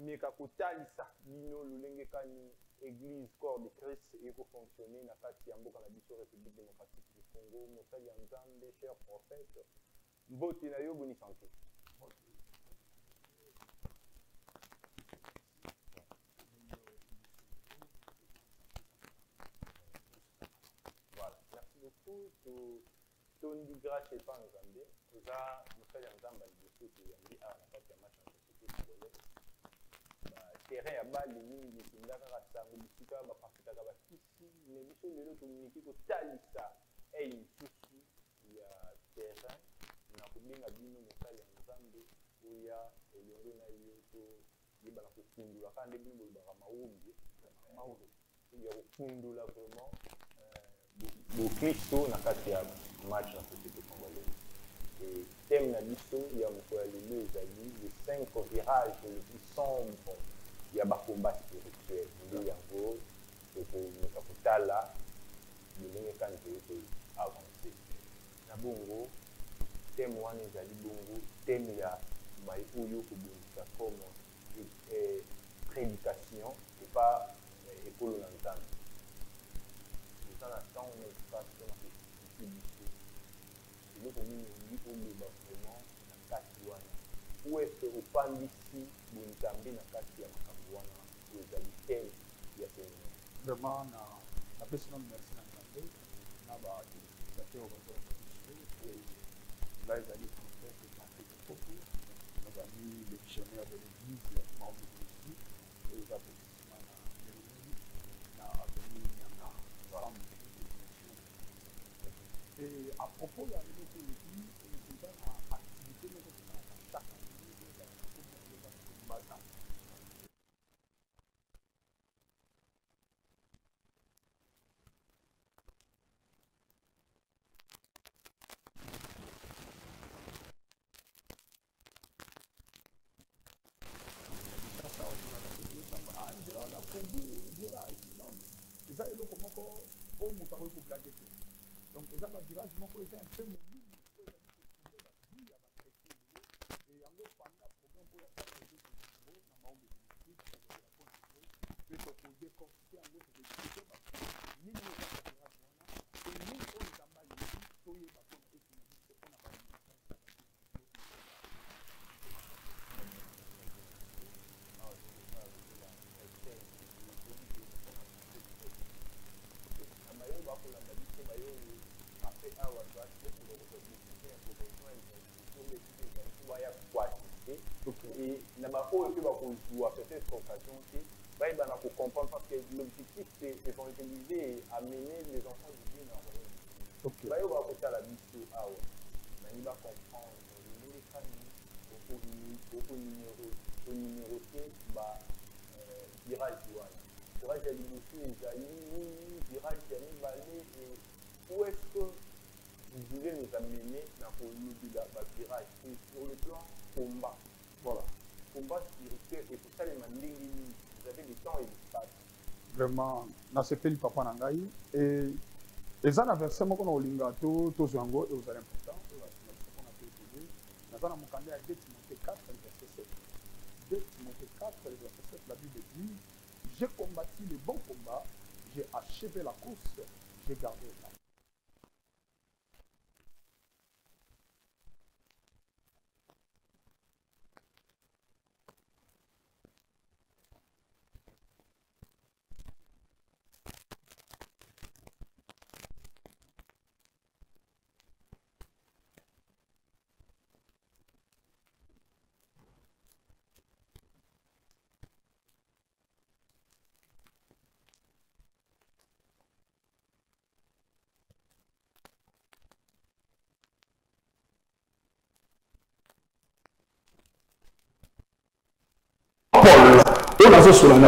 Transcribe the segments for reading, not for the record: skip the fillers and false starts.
meka kotalisa bino lolenge kani église corps de Christ eko fonctionner na kati ya mboka na biso République démocratique du Congo mosali ya Nzambe cher prophète mbote na yo boni santé. Voilà, merci beaucoup. Tondi grâce et pas Nzambe. Oza mosali ya Nzambe liboso toyambi a na kati ya match en société congolaise. Terrain ya bali mingi esindaka kasango bisika bapasitaka bakisi me biso lelo tominiki kotalisa lisusu ya terrain na kobenga bino mosali ya Nzambe oya elongo na yo toyebana kofundula kaka nde bino bolobaka maombi ya kofundula vraiment bokristo na kati ya match na société congolaise. Et thème na biso ya mokolo ya lelo ezali les 5 virages les plus sombres ya bakomba spirituel nde yango tokomeka kotala lolenge kani toyeko avance na bongo thème wana ezali bongo thème ya mai oyo kobongisa comme prédication et pas ekolo na Nzambe eza na temps na espace mpona koexplike biso eloko nini olingi oloba vraiment na kati wana ou est-ce opandisi bonzambe na kati ya makambo wana oyo ezali thème ya séminaire. Vraiment na pesi na merci na Nzambe na bautilisateur bazoa biso là ezali prophète Patrick Popo nazali le missionnaire de l'église membre de l'église oyo eza petissima na Berlin na avenue Nyanga ensemble et à propos ya eloko elebi eza na activité moko tosalaka chaque année ezalaka kombaza eza eloko moko oyo moto akoki koblage te donc eza bavirage moko eza un peu molimo oyo ezali kofunde bazwi ya batraité e yango panda problème oyo asakoezo kongo na maombe ministrique tokozela kongo mpe tokodecortike yango tokoexplike bato nini eza bavirage wana e nini oyo nzambe alingi toyeba mpona esina biso mpona balimitaisa bakolanda biso bayoli ape awa toate kolokotodiscute ya profession baya koasiste et na baoyo mpe bakozwa peut-être occasion te bayebana kocomprendre parce que l'objectif c'est évangéliser et amener les enfants de Dieu na royaume bayo bakotala biso awa nani bacomprendre lelekani okoninumérote virage wana virage ya liboso ezali nini virage ya mibale où est-ce que vous voulez nous amener dans le virage sur le plan combat. Voilà. Combat spirituel et pour ça les mandingi vous avez du temps et du espace. Vraiment na sepeli papa na ngai et eza na verset moko na olinga to zwango et ozali important on a fait na na mokanda ya 2 Timothée 4 verset 7. 2 Timothée 4 verset 7 la Bible dit j'ai combattu le bon combat, j'ai achevé la course, j'ai gardé la vie.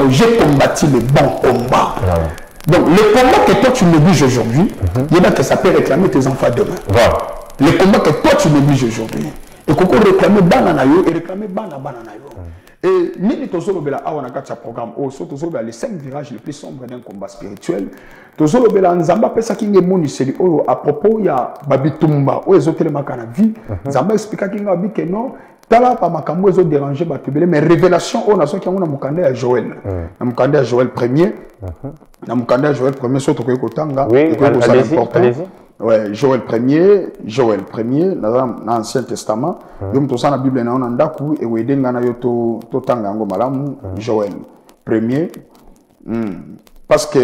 J'ai combattu le bon combat. Donc, le combat que toi tu négliges aujourd'hui, il y a que ça peut réclamer tes enfants demain. Le combat que toi tu négliges aujourd'hui, et qu'on réclamer bananayo et réclamer bananayo. Et nini tozolobela awa na kati ya programme oso tozolobela les 5 virages les plus sombres d'un combat spirituel. Tozolobela nzamba pesa kinge moniseli oyo à propos ya babitumba oyo ezotelemaka na vie. Nzamba expliquer kinga bi que non tala pa makambo ezo déranger batubele mais révélation oyo na soki yango na mukanda ya Joël. Na mukanda ya Joël premier. Na mukanda ya Joël premier soto ko kotanga et ko ça important. Ouais, Joël 1er, dans l'Ancien Testament, donc tout ça dans la Bible, on a ndaku et wede ngana yoto to tanga ngo malamu Joël 1er, parce que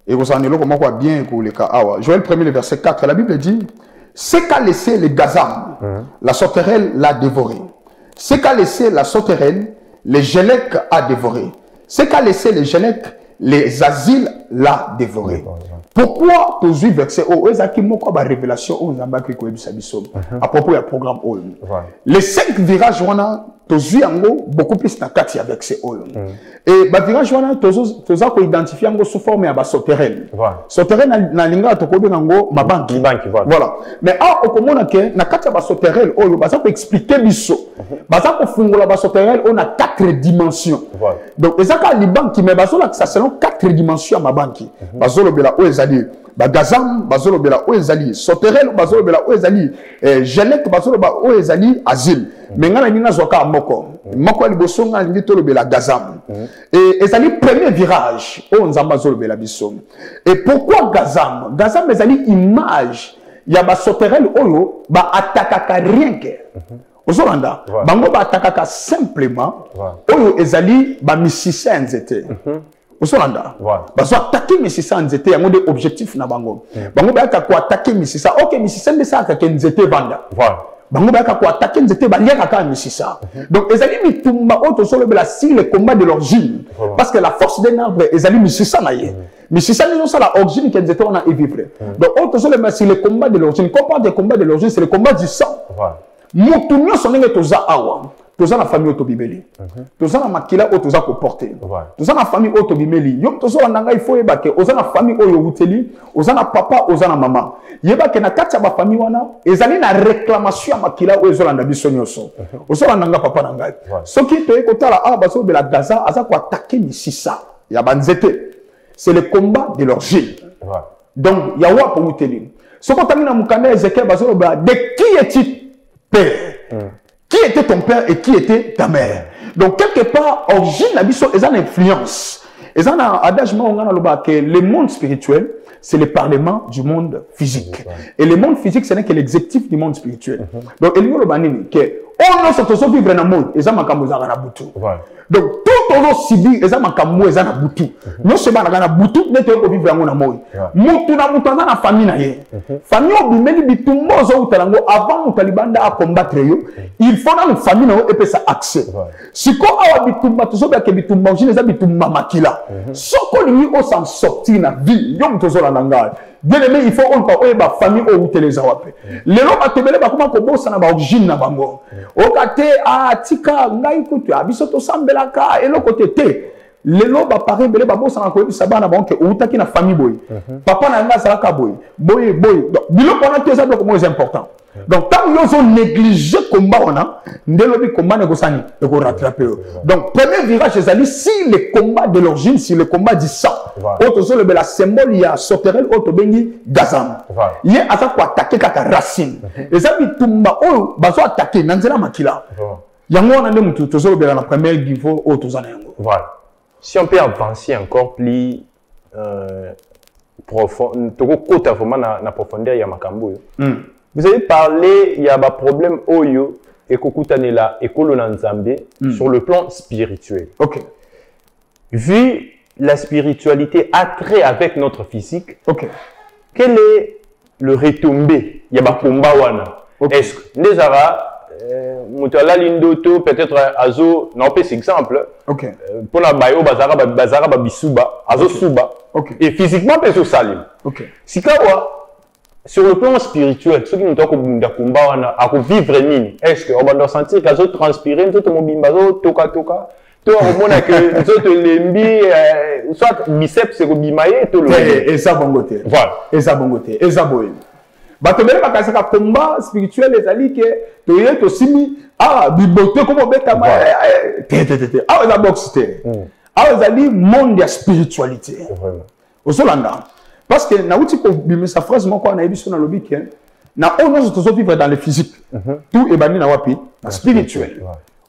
et vous en êtes là comment quoi bien que les cas awa. Joël 1er le verset 4, la Bible dit, ce qu'a laissé les gazam, la sauterelle l'a dévoré. Ce qu'a laissé la sauterelle, les gélèques a dévoré. Ce qu'a laissé les gélèques, les asiles l'a dévoré. Pourquoi tu verset O ezaki moko ba révélation o nzamba ki ko ebisa biso à propos du programme O. Les 5 virages wana tozui yango beaucoup plus na kati avec ces O. Et ba virage wana toza ko identifier yango sous forme ya ba sauterelle. Sauterelle na linga to ko benga ngo mabanki. Voilà. Mais a okomona ke na kati ya ba sauterelle oyo baza ko expliquer biso. Baza ko fungola ba sauterelle on a 4 dimensions. Donc ezaka libanki mais bazola que ça selon 4 dimensions ya mabanki. Bazolo bela o ezali bagazam bazolo bela o ezali sauterelle bazolo bela o ezali gelek bazolo ba o ezali asile. Mais ngana nina zoka moko liboso nga lingi to lobela gazam. Et ezali premier virage o nzamba zolo bela biso. Et pourquoi gazam? Gazam ezali image ya ba sauterelle oyo ba atakaka rien que. Ozolanda bango ba atakaka simplement oyo ezali ba misisa nzete. Ozolanda bazo attaquer misisa nzete yango de objectif na bango. Bango ba ka ko attaquer misisa. OK misisa ndesa ka nzete banda. Bango ba ka ko attaquer nzete ba liaka ka misisa. Donc ezali mitumba auto solo bela si le combat de l'origine parce que la force d'un arbre ezali misisa na ye. Misisa ni ça la origine que nzete on a vivre. Donc auto solo bela si le combat de l'origine. Comment des combats de l'origine c'est le combat du sang. Mutu nyoso ndenge toza awa toza na famille otobibeli toza na makila o toza ko porter toza na famille otobimeli yo tozo na ngai faut yebake oza na famille oyo uteli oza na papa oza na mama yebake na kati ya ba famille wana ezali na réclamation ya makila o ezolanda biso nyoso ozolanda nga papa na ngai soki to ekotala a baso bela Gaza aza ko attaquer misisa ya banzete c'est le combat de leur gîte donc yawa pour uteli soko tangi na mukanda Ezekiel baso bela de qui est-il père? Qui était ton père et qui était ta mère? Donc quelque part origine la biso et une influence. Et ça a adage que le monde spirituel c'est le parlement du monde physique. Et le monde physique ce n'est que l'exécutif du monde spirituel. Donc il y a le banini que on ne se vivre dans le monde et ça m'a na butu. Donc tout on subir et ça m'a na butu. Non seulement na butu mais to vivre dans le monde. Mutu na mutu na famille na ye. Famille obimeli bitumbo zo utalango avant mutalibanda a combattre yo. Il faut dans une famille na et ça accès. Siko awa bitumba to so ba ke bitumba on les bitumba makila. Soko lingi o s'en sortir na vie. Yo muto zo la nanga. Bien aimé, il faut on pas ba famille au les awape. Les lois batebele ba comment ko bossa na ba origine na bango. O kate a tika ngai kutu abiso to sambelaka et le côté te. Les lois ba paré belé ba bossa na ko bisa bana bango o utaki na famille boy. Papa na nga salaka boy. Boy. Donc bilo pona te ça beaucoup moins important. Donc tant que nous négligé combat on a ndelobi combat ne ko sani et ko rattraper. Donc premier virage c'est ali si le combat de l'origine si le combat du sang. Auto so le bela symbole ya sauterelle auto bengi gazam. Yé asa ko attaquer kaka racine. Et ça bitumba o bazo attaquer nanzela makila. Yango on a ndé mutu to so le bela na premier niveau auto zana yango. Voilà. Si on peut avancer encore plus profond, toko kota vraiment na profondeur ya makambo yo. Vous avez parlé, il y a un problème oyo et kokutanela et kolonanzambe sur le plan spirituel. OK. Vu la spiritualité a trait avec notre physique. OK. Quel est le retombé? Il y a un combat wana. Est-ce que les Arabes mutala lindoto peut-être azo non pas exemple. OK. Pour la bayo bazara bisuba azo suba. OK. Et physiquement peut se salim. OK. Sikawa sur le plan spirituel, ceux qui nous ont combat à vivre nini, est-ce qu'on va sentir qu'ils ont transpiré, nous avons bimbazo, toka, toi on a que nous autres lembi, soit biceps c'est bimaye, tout le et ça bon côté. Voilà. Et ça bon côté. Et ça boy. batobele bakasaka combat spirituel les alliés que toye to simi ah bibote comme beta ma ah la boxe ah les alliés monde de spiritualité vraiment parce que na uti ko bimisa phrase moko na ebiso na lobi que na ono zo vivre dans le physique tout est bani na wapi na spirituel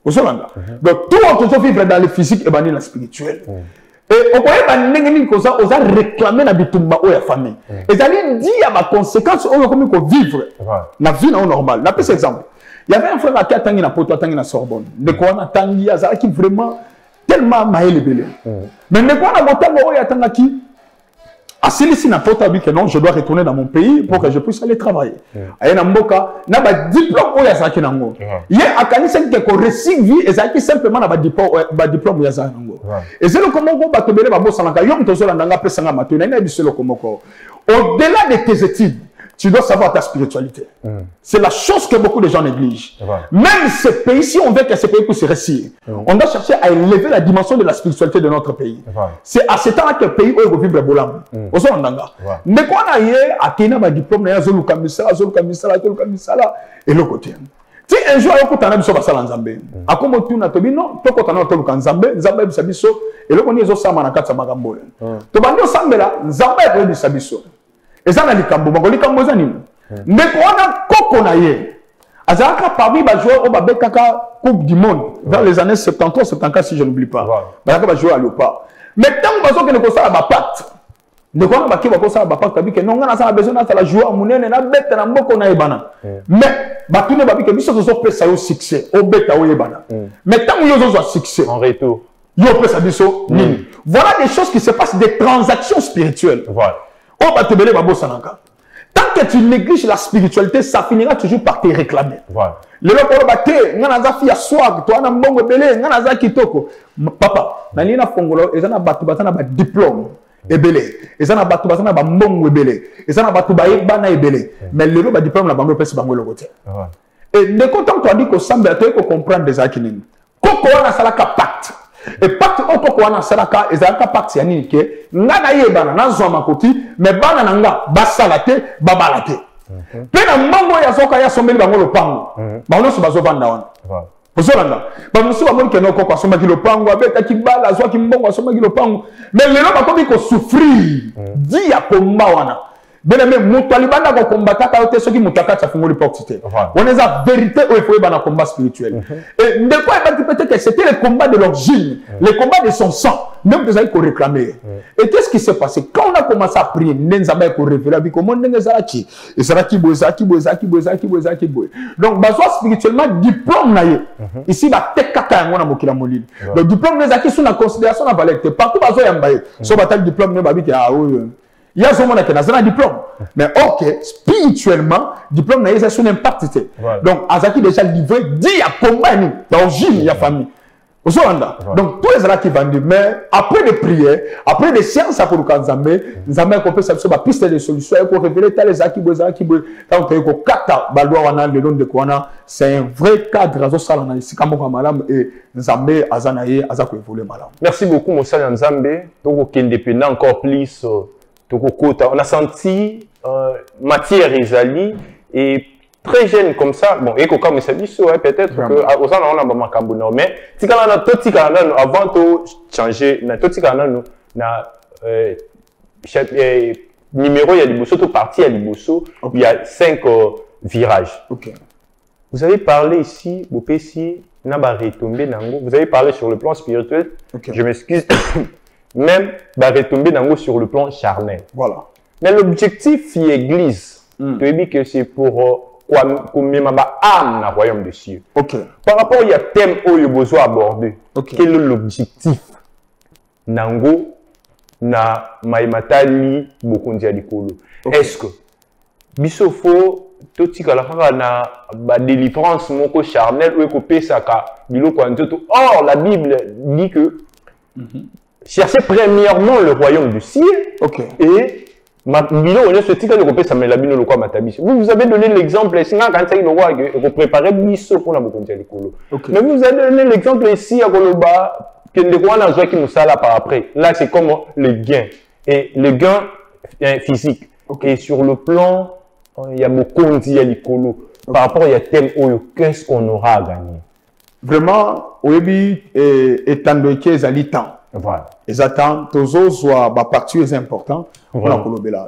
donc tout on vivre dans le physique et bani na spirituel. Et au point où on a réclamé la bitumba ou la famille. Et ça dit dit à ma conséquence on comme qu'on vivre la vie normale. La plus exemple. Il y avait un frère qui a tangi na poto tangi na Sorbonne. De quoi on a tangi à ça qui vraiment tellement maïle belé. Mais de quoi on a botango ou ya tangaki. À celui-ci n'a pas que non, je dois retourner dans mon pays pour que je puisse aller travailler. Aïe na mboka na ba diplôme ou ya zaki nango. Yé akani sen que ko récit vie et zaki simplement na ba diplôme ya zaki nango. Et c'est le comment on va te donner ma bosse en langage. Yom tozo l'anga pesanga matou. N'a pas le comment quoi. Au-delà de tes études, tu dois savoir ta spiritualité. C'est la chose que beaucoup de gens négligent. Même ces pays, si on veut que ces pays puissent se réussir, on doit chercher à élever la dimension de la spiritualité de notre pays. C'est à ce temps-là que le pays où il vivre bolam. Au son ndanga. Mais quand on a eu à Kenya ma diplôme, na zolu kamisa, et le côté. Si un jour on a biso basala nzambe, akomo tuna tobi non, to kota na to luka nzambe, nzambe bisa biso, et le koni ezo sama na katsa makambo. To bandi sambela, nzambe ko bisa biso. Eza na likambo, bango likambo za nini? Ndeko wana koko na ye. Azaka parmi ba joueurs au babekaka Coupe du Monde dans les années 73 74 si je n'oublie pas. Bazaka ba joueur à Léopard. Mais tant bazo que ne ko sala ba patte. Ndeko wana bakiba ko sala ba patte tabi que non ngana sala besoin na sala joueur munene na beta na mboko na ebana. Mais batune babi que biso zo pesa yo succès, au beta o ebana. Mais tant yo zo succès en retour. Yo pesa biso nini. Voilà des choses qui se passent, des transactions spirituelles. Voilà. Oh, bah, te belé, bah, sanaka. Tant que tu négliges la spiritualité, ça finira toujours par te réclamer. Voilà. Le loko ba te, ngana za fi ya swag, toi na mbongo belé, ngana za kitoko. Papa, na lina fongolo, ezana batu batana ba diplôme ebelé. Ezana batu batana ba mbongo ebelé. Ezana batu ba ebana ebelé. Mais le ba diplôme la bango pesi bango loko te. Et ne content toi dit ko samba to ko comprendre des akinini. Koko wana salaka pacte. Et pacte auto ko wana salaka ezalaka pacte ya nini ke ngana yebana na zwa makoti mais bana nanga basalate babalate. Pena mango ya zoka ya sombeli bango lopango. Bango so bazovanda wana. Pozolanda. Bango so bango ke noko kwa somba kilopango abeta kibala zwa kimbongo somba kilopango. Mais lelo bakomi ko souffrir. Di ya komba wana. Bien même mutu alibanda ko combattre ka ote soki mutaka cha fungoli porte te. On est la vérité où il faut être dans combat spirituel. Et de quoi peut-être que c'était le combat de l'origine, le combat de son sang, même des amis qu'on réclamait. Et qu'est-ce qui s'est passé quand on a commencé à prier, n'enzabe ko révéler comment n'engezaki, et saraki bozaki. Donc bazo spirituellement diplôme na ye. Ici ba tekaka ngona mokila molili. Le diplôme n'ezaki sous la considération na valeur partout bazo yambaye. So batal diplôme ne babi ah oui. Il y a ce moment qui a un diplôme. Mais ok, spirituellement, diplôme n'a pas un impact. Donc, Azaki déjà livré, dit à combat, d'origine, il y a famille. Donc, tous les gens qui vendent, mais après des prières, après des séances pour le Kanzambe, nous avons compris que c'est une piste de solution pour révéler tels les acquis, c'est un vrai cadre. Merci beaucoup, Moussa Nzambe. Donc, indépendant encore plus. On a senti matière Isali et très jeune comme ça. Bon, et comme ça dit, peut-être que au sein on a pas macambo mais si quand on a tout avant de changer, na tout na numéro il y a des bossos tout parti à Liboso, il y a 5 virages. Vous avez parlé ici, Bopesi na ba retomber nango. Vous avez parlé sur le plan spirituel. Je m'excuse. Même retomber sur le plan charnel. Voilà. Mais l'objectif de l'église, tu dis que c'est pour âme dans le royaume des cieux. Par rapport au thème où il y a besoin d'aborder, quel est l'objectif Nango na maimatali bokondia likolo. Est-ce que bisofo totika la na ba délivrance moko charnel ou ko pesaka biloko nzoto. Or la Bible dit que cherchez premièrement le royaume du ciel et vous avez donné l'exemple ici, vous préparez Bisso pour la mais vous avez donné l'exemple ici à Goloba, par après. Là, c'est comme le gain. Et le gain physique. Et sur le plan Il y a beaucoup de il y a l'icolo. Par rapport à thème, qu'est-ce qu'on aura à gagner? Vraiment, oui, étant donné qu'ils ont le temps. Voilà. Ils attendent, tous autres soient partie est important. Voilà.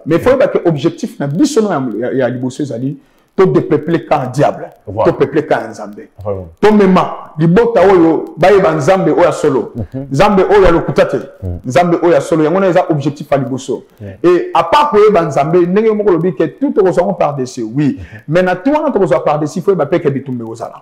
Mais il faut que l'objectif n'a pas il y a des bosses ali, tout de peupler quand diable, Voilà. tout peupler quand Nzambe. Voilà. Tout même, les bota oyo, baye ban Nzambe oya solo, Nzambe oya lokutate, Nzambe oya solo. Il y a un objectif à liboso. Et à part que ban Nzambe, n'engagez pas le que tout est ressort par dessus, oui. Mais na tout on a par dessus, il faut que que bitumbe osala.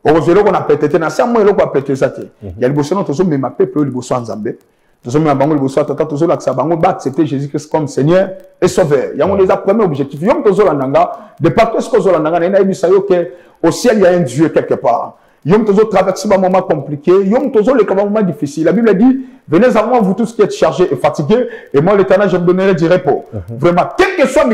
Heureusement qu'on a pété, na ça moi il a pété ça. Il y a les bosses non tous même peuple les bosses Nzambe. Tous les bango les bosses tata tous les bango bat accepter Jésus-Christ comme Seigneur et Sauveur. Il y a un des premiers objectifs. Yom tous les nanga, de partout ce que les nanga, il y a une mission que au ciel il y a un Dieu quelque part. Yom tous traverser un moment compliqué, yom tous les moments difficiles. La Bible dit venez à moi vous tous qui êtes chargés et fatigués et moi l'Éternel je vous donnerai du repos. Vraiment quel que soit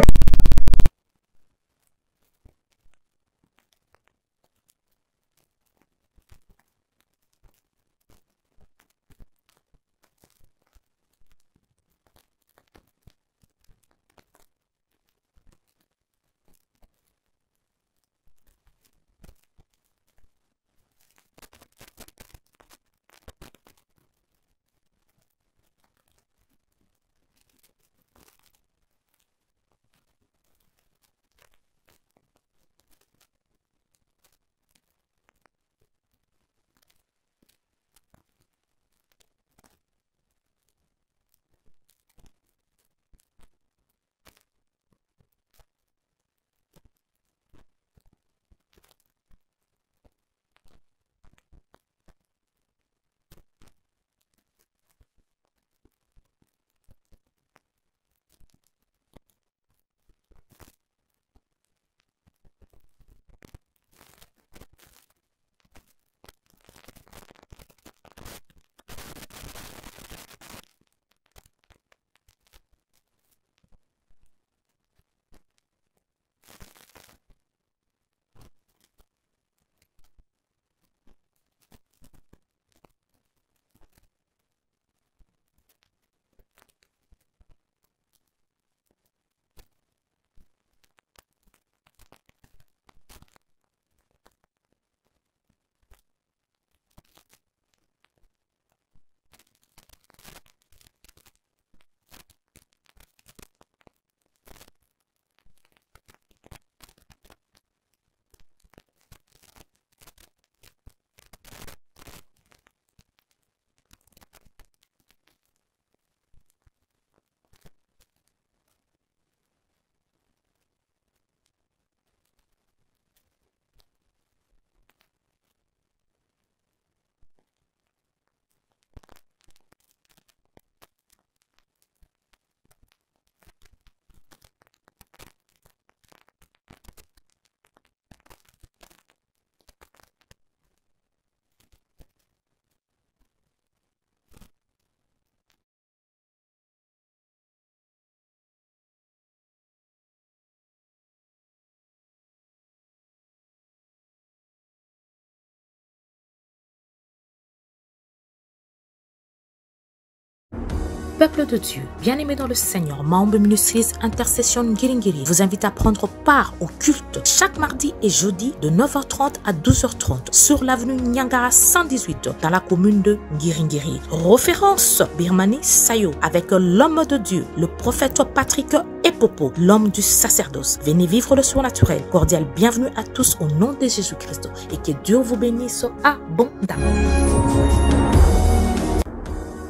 Peuple de Dieu, bien-aimé dans le Seigneur, Maombe Ministries Intercession Ngiringiri vous invite à prendre part au culte chaque mardi et jeudi de 9h30 à 12h30 sur l'avenue Nyangara 118 dans la commune de Ngiringiri. Référence Birmanie Sayo avec l'homme de Dieu, le prophète Patrick Epopo, l'homme du sacerdoce. Venez vivre le surnaturel. Cordial bienvenue à tous au nom de Jésus-Christ et que Dieu vous bénisse abondamment.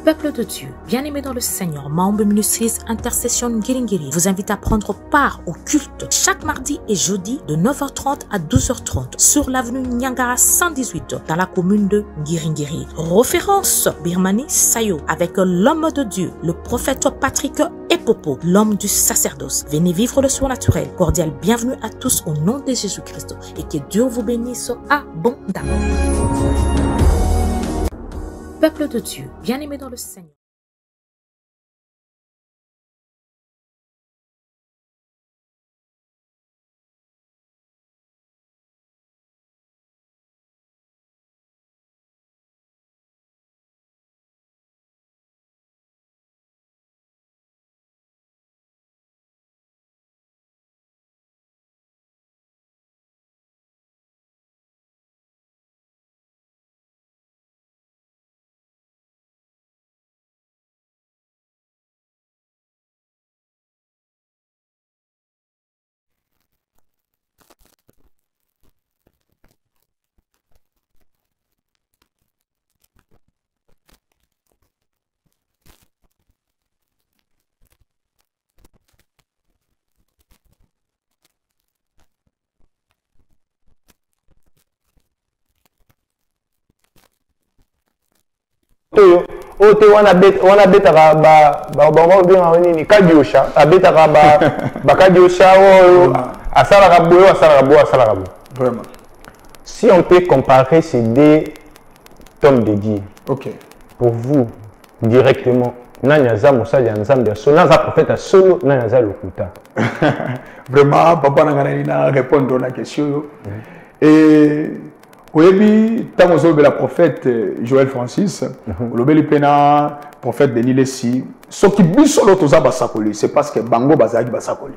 Peuple de Dieu, bien-aimé dans le Seigneur, Maombe Ministries Intercession Ngiringiri vous invite à prendre part au culte chaque mardi et jeudi de 9h30 à 12h30 sur l'avenue Nyangara 118 dans la commune de Ngiringiri. Référence Birmanie Sayo avec l'homme de Dieu, le prophète Patrick Epopo, l'homme du sacerdoce. Venez vivre le surnaturel. Cordial bienvenue à tous au nom de Jésus-Christ et que Dieu vous bénisse abondamment. Peuple de Dieu, bien-aimé dans le Seigneur. ote wana betaka ba bien nini kadiosha abetaka ba kadiosha o asalaka boyo asalaka boyo. Vraiment. Si on peut comparer ces deux tomes de Dieu. OK. Pour vous directement Nanyaza Moussa Nzambe Naza prophète solo Nanyaza Lokuta. Vraiment papa na répondre à la question. Et oui, tant que la prophète Joël Francis, le pena prophète Denis Lessi, ce qui biso l'autre basakoli, c'est parce que Bango bazaki basakoli.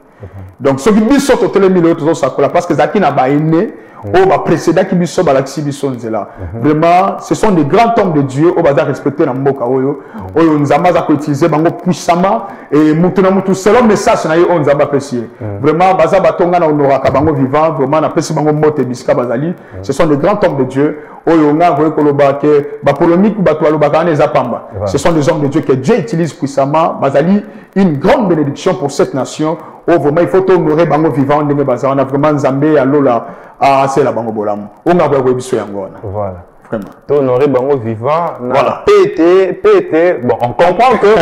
Donc ce qui biso l'autre l'autre sakola parce que Zaki n'a pas aimé au bas précédent qui biso balaxi biso nzela. Vraiment, ce sont des grands hommes de Dieu au bazar respecté dans mboka oyo. Oyo nzamba za ko utiliser bango puissamment et mutuna mutu selon message na yo on nzamba apprécier. Vraiment baza batonga na honoraka bango vivant, vraiment na pesi bango mote bisika bazali. Ce sont des grands hommes de Dieu. Oyo nga ko koloba ke ba polémique ba to alobaka na zapamba. Ce sont des hommes de Dieu que Dieu utilise puissamment. Bazali une grande bénédiction pour cette nation. Oh, vraiment, il faut honorer bango vivant. On a vraiment Zambé à l'Ola à c'est la bango bolam. On a vraiment besoin d'angona. Voilà. Vraiment. Honorer bango vivant. Voilà. PT. Bon, on comprend que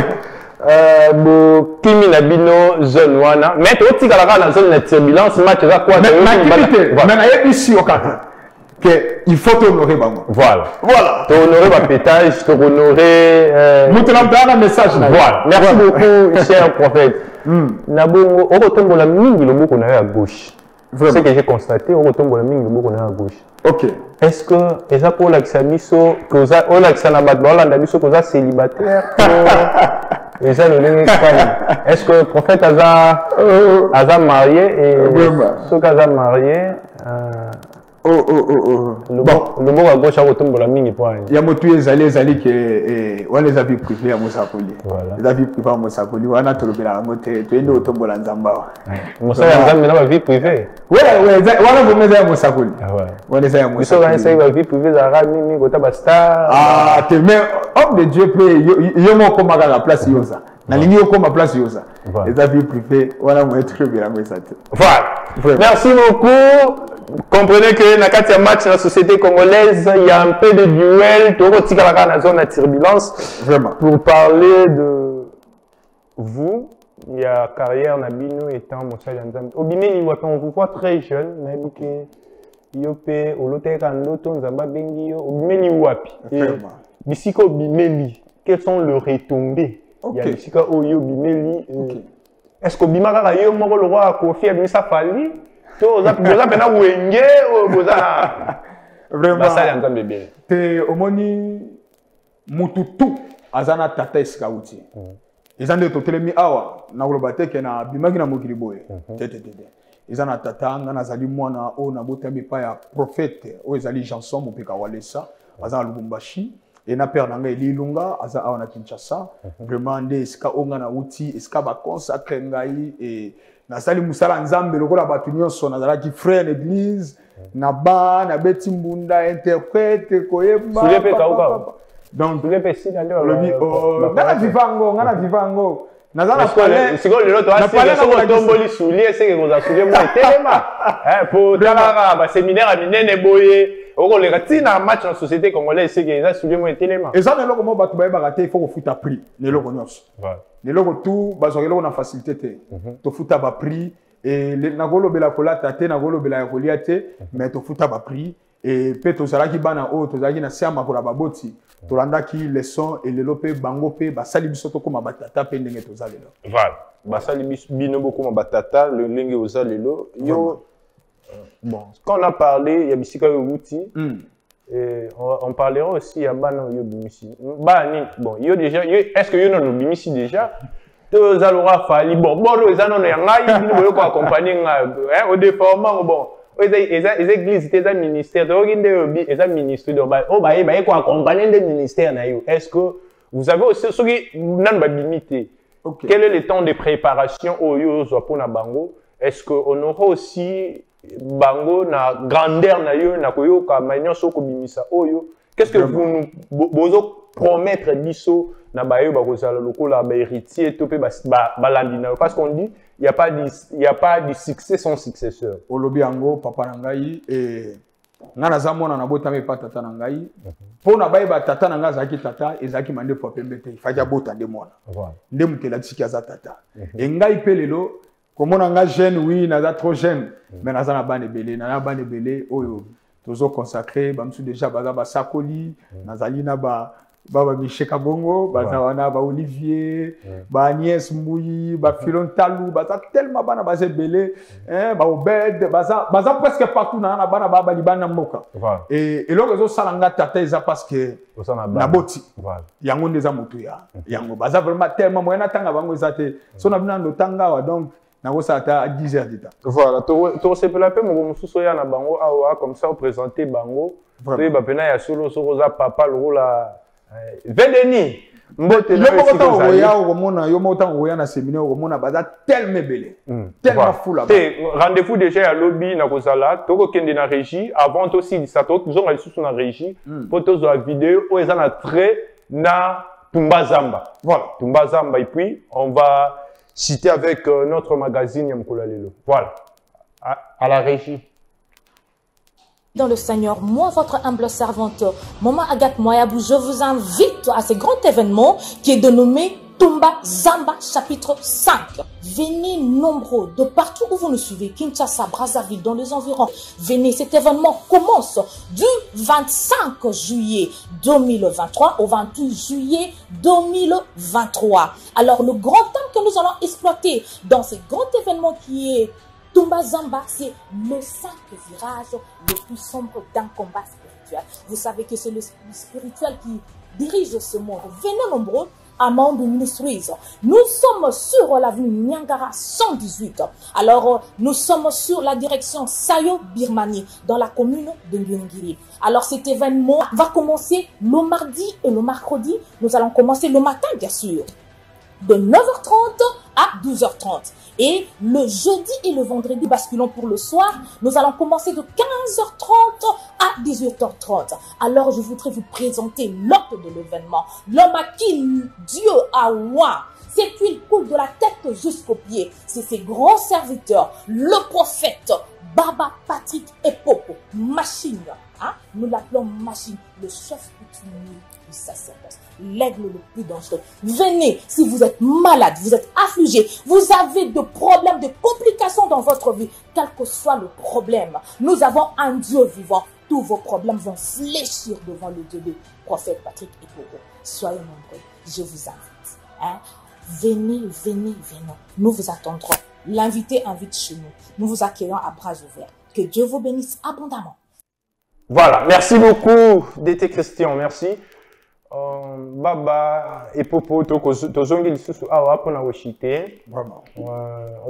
Kimi Nabino zone wana. Mais tu as dit que la zone de turbulence, match là quoi. Mais ici au Qatar. Il faut honorer bango. Voilà. Tu honorer ma pétage, tu honorer. Un message. Voilà. Merci beaucoup, cher prophète. Nabongo, on retombe la mingi le mot qu'on avait à gauche. C'est ce que j'ai constaté, on retombe la mingi le mot qu'on avait à gauche. Ok. Est-ce que, est-ce pour l'axamiso, que vous avez, on l'axamiso, que vous êtes célibataire? Est-ce que le prophète a marié et ceux qui ont marié? Le mot à gauche a retombé la mine. Il y a motu ezali que on les a vu privés à Mosakoli. Les a vu privés à Mosakoli. On a trouvé la montée. Tu es de autombo la Nzamba. Mosakoli n'a pas vie privée. Ouais. Voilà vous mettez à Mosakoli. On les a à Mosakoli. Ils sont vie privée. Zara mimi gota basta. Ah, mais homme de Dieu peut yomo comme à la place yosa. Na ligne comme à place yosa. Les a vu privés. Voilà moi être bien à Mosakoli. Voilà. Merci beaucoup. Comprenez que dans le match de la société congolaise, il y a un peu de duel. Tout le monde dans la zone de turbulence. Vraiment. Pour parler de vous, il y a carrière Nabino étant Moussa Nzambe. Obimeli, on vous voit très jeune. Nabike, Yope, Oloteka, Ndoto, Nzamba Bengio. Obimeli Wapi. Bisiko Obimeli, quelles sont les retombées? Il y a Bisiko Oyo Obimeli. Est-ce que Obimara Yo Moro le roi a confié à Missa Fali? Vraiment. Te omoni mututu azana tata eskauti. Izande totelemi awa na kolobate ke na bimaki na mokili boye. Izana tata ngana zali mwana o na botami pa ya prophète o ezali Janson mopeka walesa azana Lubumbashi et na père nanga Elilunga aza awa na Kinshasa. Vraiment nde eska onga na uti eska ba consacrer ngai et nasali musala nzambe lokola batu nyonso nazalaki frère l'église na ba na beti mbunda interprète koyeba donc le pesi na leo ngana vivango nazala pale siko lelo to asile soko tomboli soulier c'est que vous soulier moi telema pour dalaka ba séminaire a minene boye oko le katina match en société congolaise c'est que ça soulier moi telema et ça ne loko mo batu ba baraté il faut futa prix ne loko nyonso les logos tout bazokelo on a facilité to futa ba prix et na golo bela kolata te na golo bela koliate mais to futa ba prix et pe to zalaki bana o to zalaki na siama kola baboti to landaki leçon et le lope bango pe ba sali biso to koma batata pe ndenge to zalelo voilà ba sali bino beaucoup ma batata le ndenge ozalelo yo bon quand on a parlé il y a bisika outi et on parlera aussi à Bano Yobimisi. Bani, bon, yo déjà, est-ce que yo non Yobimisi déjà? Tous allora fali, bon, les anos n'yangai, ils veulent accompagner au déformant, bon, les églises, les ministères, les ministres, ils vont accompagner les ministères. Est-ce que vous avez aussi ce qui n'a pas limité? Quel est le temps de préparation au yo pour na bango? Est-ce qu'on aura aussi bango na grandeur na yo na koyoka manyo soko bimisa oyo qu'est-ce que vous nous promettre biso na bayo ba kozala lokola ba héritier topé ba landina parce qu'on dit il y a pas de succès sans successeur olobi ango papa ngai et nga naza mwana na botame pa tata na ngai po na baye ba tata na nga zaki tata ezaki mande po pembe te faja bota nde mwana nde mutela tsiki aza tata e ngai pe lelo komona nga jeune oui naza trop jeune mais naza na bana ebele na bana ebele oyo tozo consacré bamsu déjà baza ba sakoli nazali na ba Micheka Bongo, ba Olivier, ba Agnès Mbouyi, ba Filon Talou, baza tellement bana basé belé, ba Obed, baza presque partout na bana ba libana moka. Et le réseau salanga tata eza parce que na boti. Yango ndeza mutuya. Yango baza vraiment tellement moyen tanga bango ezate. So na bina no tanga wa donc na ko sata à 10h du temps. Voilà, to se pela pe mo mususo ya na bango awa comme ça présenter bango. Et ba pena ya solo roza papa le la Vedeni, mbote na yo motan oya na séminaire omona baza tellement belé tellement fou là-bas. Rendez-vous déjà à lobby na kozala toko kende na régie avant aussi ça to zonga lisusu na régie photos de la vidéo o eza na trait na Tumba Zamba. Voilà, Tumba Zamba et puis on va citer avec notre magazine Yamkola Lelo. Voilà. À la régie. Dans le Seigneur, moi, votre humble servante, Maman Agathe Moyabou, je vous invite à ce grand événement qui est dénommé Tumba Zamba, chapitre 5. Venez nombreux de partout où vous nous suivez, Kinshasa, Brazzaville, dans les environs. Venez, cet événement commence du 25 juillet 2023 au 28 juillet 2023. Alors, le grand thème que nous allons exploiter dans ce grand événement qui est Tumba Zamba, c'est le 5 virage le plus sombre d'un combat spirituel. Vous savez que c'est le spirituel qui dirige ce monde. Venez nombreux à Mambo Ministries. Nous sommes sur l'avenue Nyangara 118. Alors, nous sommes sur la direction Sayo Birmanie, dans la commune de Ngiri. Alors, cet événement va commencer le mardi et le mercredi. Nous allons commencer le matin, bien sûr, de 9h30 à 12h30. Et le jeudi et le vendredi, basculons pour le soir, nous allons commencer de 15h30 à 18h30. Alors, je voudrais vous présenter l'hôte de l'événement, l'homme à qui Dieu a oint. Cette huile coule de la tête jusqu'aux pieds. C'est ses grands serviteurs, le prophète Baba Patrick Epopo, Machine. Hein? Nous l'appelons Machine, le chef coutumier du sacerdoce, l'aigle le plus dangereux. Venez, si vous êtes malade, vous êtes affligé, vous avez des problèmes, des complications dans votre vie, quel que soit le problème, nous avons un Dieu vivant. Tous vos problèmes vont fléchir devant le Dieu du prophète Patrick Epopo. Soyez nombreux, je vous invite. Hein? Venez, venez, venez. Nous vous attendrons. L'invité invite chez nous. Nous vous accueillons à bras ouverts. Que Dieu vous bénisse abondamment. Voilà, merci beaucoup d'été Christian, merci. Baba et Popo, tozongi lisusu awa pona oshite. Vraiment.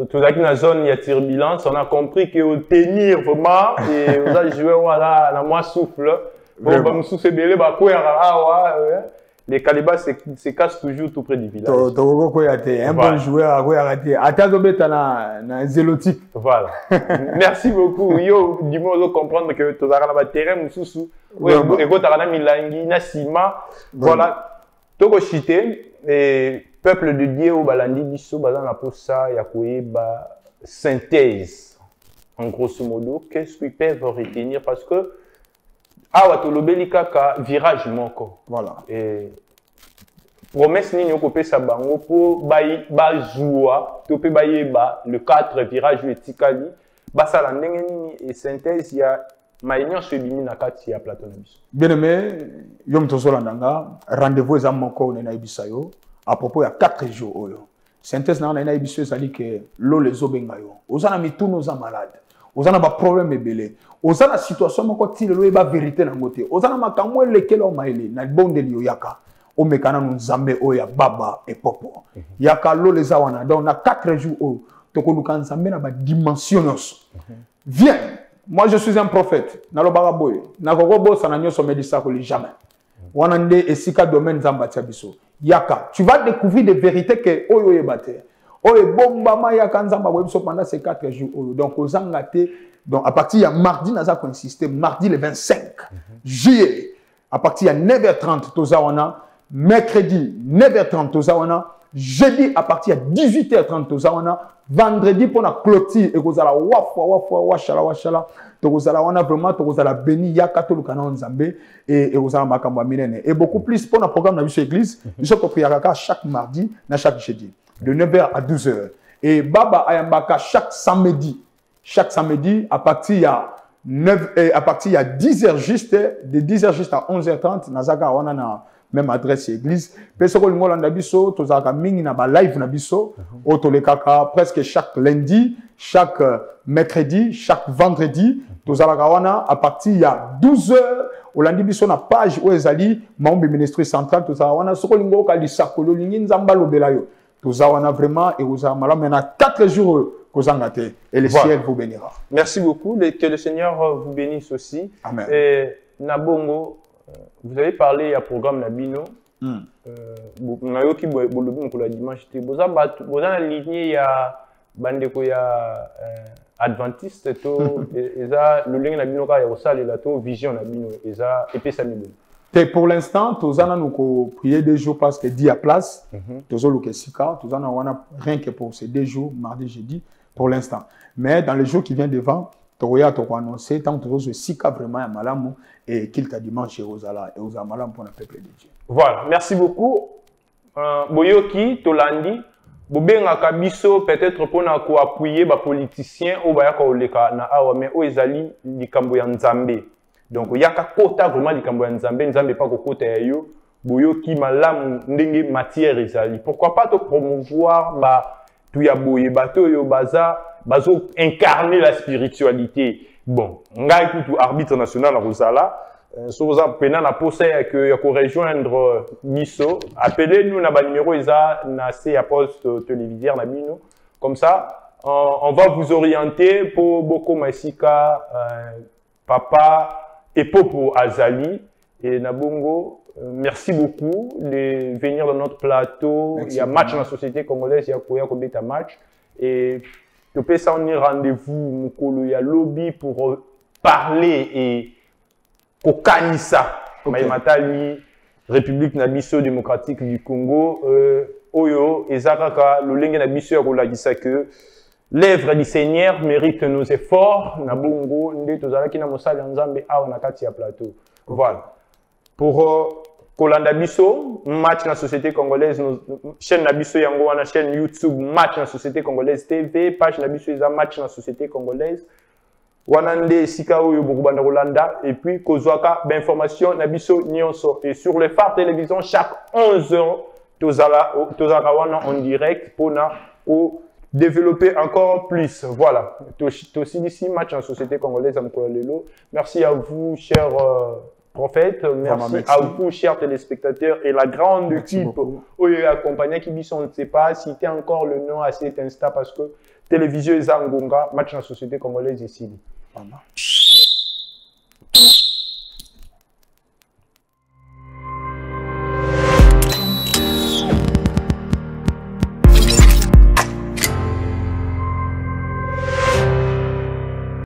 Tozaki na zone ya turbulence, on a compris que tenir vraiment et on a joué voilà la moi souffle. Bon ba mususu belé ba ko ya awa les calibas se cassent toujours tout près du village. Un bon joueur à quoi arrêter. Atazobeta na zélotique. Voilà. Merci beaucoup. Yo, du moins, vous comprendre que tu as un terrain, mususu. Oui, et quand tu as un milangi, nasima. Voilà. Toko chité, et peuple de Dieu au balandi, biso, bazan la posa, yakoye, ba, synthèse. En grosso modo, qu'est-ce qu'ils peuvent retenir? Parce que, awa tolobeli kaka virage moko. Voilà. Et promesse nini okopé sa bango pour bayi ba joua topé bayi ba le 4 virage etikali ba sala ndenge nini et synthèse ya maïnion sebimi na kati ya plateau na biso. Bien aimé, yom tozola ndanga rendez-vous za moko na ibisa yo à propos ya 4 jours oyo. Synthèse na ibiso ezali ke lo les obenga yo. Ozana mitunu za malade. Ozana ba problème ebele. Ozana situation moko tile lo eba vérité na ngote. Ozana makamwe lekelo maile na bondeli yo yaka. Omekana nzambe oya Baba Epopo. Yaka lo les awana. Donc na 4 jours o tokoluka nzambe na ba dimension nyonso. Viens. Moi je suis un prophète. Na lo baraboy. Na kokobo sana nyonso medisa ko jamais. Wanande esika domaine zamba tiabiso. Yaka, tu vas découvrir des vérités que oyo yebate. Oyo bombama yaka nzamba webiso pendant ces 4 jours oyo. Donc ozangate. Donc à partir de mardi, nous avons insisté, mardi le 25 juillet, à partir de 9h30, tozawana, mercredi 9h30, tozawana, jeudi à partir de 18h30 tozawana vendredi pour la clôture et kozala washala tozala wana vraiment tozala béni ya katoluka na nzambe et kozala makambo minene et beaucoup plus pour la programme na biso église biso ko priaka chaque mardi na chaque jeudi de 9h à 12h et baba ayambaka chaque samedi à partir ya 10h juste de 10h juste à 11h30 nazaka wana na même adresse église peso ko lingola na biso tozaka mingi na ba live na biso otolekaka presque chaque lundi chaque mercredi chaque vendredi tozalaka wana à partir ya 12h olandi biso na page où ezali Maombi Ministry Central tozala wana soko lingo ka lisakolo lingi nzamba lobela yo tozala wana vraiment et ozala malamu na 4 jours kozangate et le ciel vous bénira. Merci beaucoup, que le Seigneur vous bénisse aussi. Amen. Et Nabongo, vous avez parlé à programme Nabino. Nayoki bolobi mokolo dimanche te boza na lignée ya bandeko ya adventiste to eza lolenge na bino ka ya kosalela to vision na bino eza epesa mibelo. Pour l'instant, tozana nous prier 2 jours parce que 10 à place. Tozolo kesika, tozana wana rien que pour ces 2 jours, mardi, jeudi, pour l'instant. Mais dans les jours qui viennent devant, Toya toko annoncer tant que sika vraiment à malamu et qu'il t'a dimanche et aux malam pour le peuple de Dieu. Voilà, merci beaucoup. Boyoki, Tolandi, Bobenga Kabiso, peut-être pour appuyer les politiciens ou bayaka oleka na awa mais o ezali likambo ya Nzambe. Donc il y a kota vraiment likambo ya Nzambe, Nzambe pas kota ya yo, boyoki malamu ndenge matière ezali. Pourquoi pas te promouvoir ba tu ya boye bato yo bazo incarner la spiritualité. Bon, ngai kutu arbitre national na Rosala. Soza pena na posa ya ko rejoindre Nisso, appelez-nous na ba numéro isa na C à poste téléviseur na bino. Comme ça, on va vous orienter pour Boko Masika, Papa et Popo Azali et Nabongo. Merci beaucoup de venir dans notre plateau. Merci. Il y a match dans la société congolaise, il y a Koya Kobeta match et tu peux s'en ir rendez-vous Mukolo, il y a lobby pour parler et Kokanisa, Maïmatali, République Nabiso démocratique du Congo, Oyo, Ezakaka, le Lenge Nabiso Yakolagisa que l'œuvre du Seigneur mérite nos efforts. Nabongo, Nde Tozalaki na Mosali Nzambe a Onakati ya plateau. Voilà. Pour Kolanda Biso, match dans la société congolaise, chaîne Nabiso Yango, on a chaîne YouTube, match dans la société congolaise TV, page Nabiso Isa, match dans la société congolaise. Wanande Sika Oyo Bokubanda Rolanda et puis Kozwaka d'information Nabiso Nyonso et sur le phare télévision chaque 11h Tozala Wana en direct pour développer encore plus. Voilà. Tosi d'ici match en société congolaise à Mkolalelo. Merci à vous chers prophètes, merci à vous chers téléspectateurs et la grande équipe Oyo accompagné qui dit on ne sait pas citer encore le nom à cet instant parce que télévision Zangonga, match en société congolaise ici.